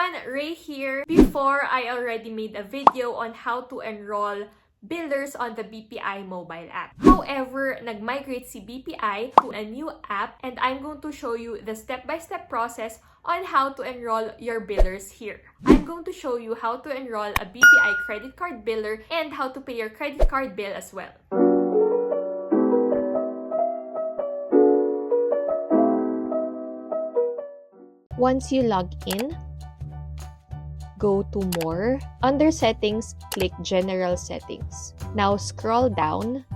everyone, Ray here. Before, I already made a video on how to enroll billers on the BPI mobile app. However, nag-migrate si BPI to a new app and I'm going to show you the step-by-step process on how to enroll your billers here. I'm going to show you how to enroll a BPI credit card biller and how to pay your credit card bill as well. Once you log in, go to More. Under Settings, click General Settings. Now, scroll down.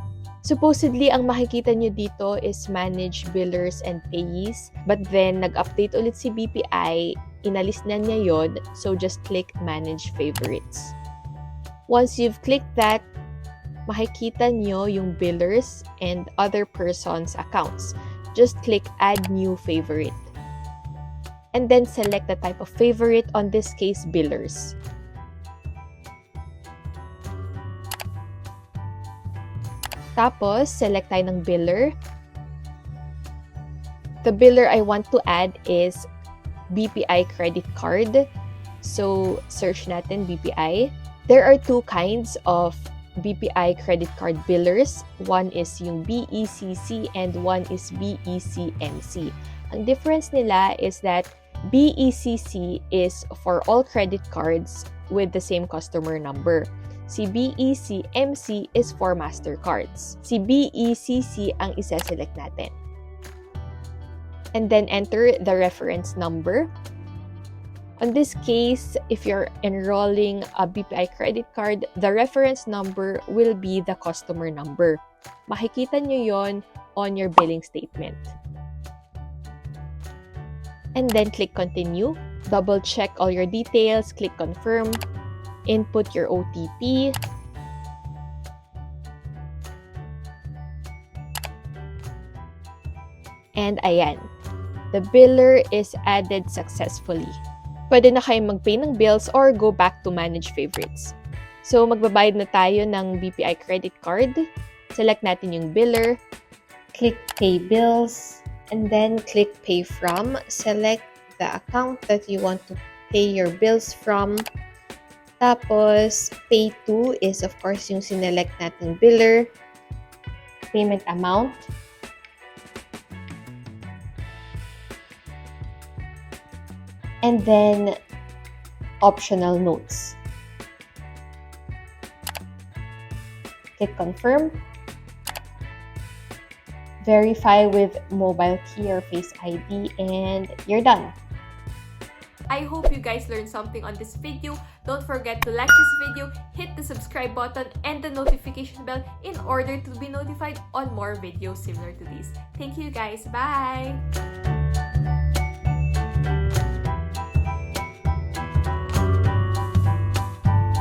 Supposedly, ang makikita nyo dito is Manage Billers and Payees. But then, nag-update ulit si BPI. Inalis na niya yun. So, just click Manage Favorites. Once you've clicked that, makikita nyo yung billers and other persons' accounts. Just click Add New Favorite. And then select the type of favorite, on this case, billers. Tapos, select tayo ng biller. The biller I want to add is BPI credit card. So, search natin BPI. There are two kinds of BPI credit card billers. One is yung BECC and one is BECMC. Ang difference nila is that BECC is for all credit cards with the same customer number. Si BECMC is for MasterCards. Si BECC ang isa-select natin. And then enter the reference number. On this case, if you're enrolling a BPI credit card, the reference number will be the customer number. Makikita nyo yon on your billing statement. And then click Continue. Double check all your details. Click Confirm. Input your OTP. And ayan. The biller is added successfully. Pwede na kayong mag-pay ng bills or go back to Manage Favorites. So, magbabayad na tayo ng BPI credit card. Select natin yung biller. Click Pay Bills. And then click Pay From. Select the account that you want to pay your bills from. Tapos, Pay To is of course yung sinelect nating biller. Payment amount. And then, optional notes. Click Confirm. Verify with mobile key or Face ID, and you're done. I hope you guys learned something on this video. Don't forget to like this video, hit the subscribe button and the notification bell in order to be notified on more videos similar to this. Thank you guys. Bye!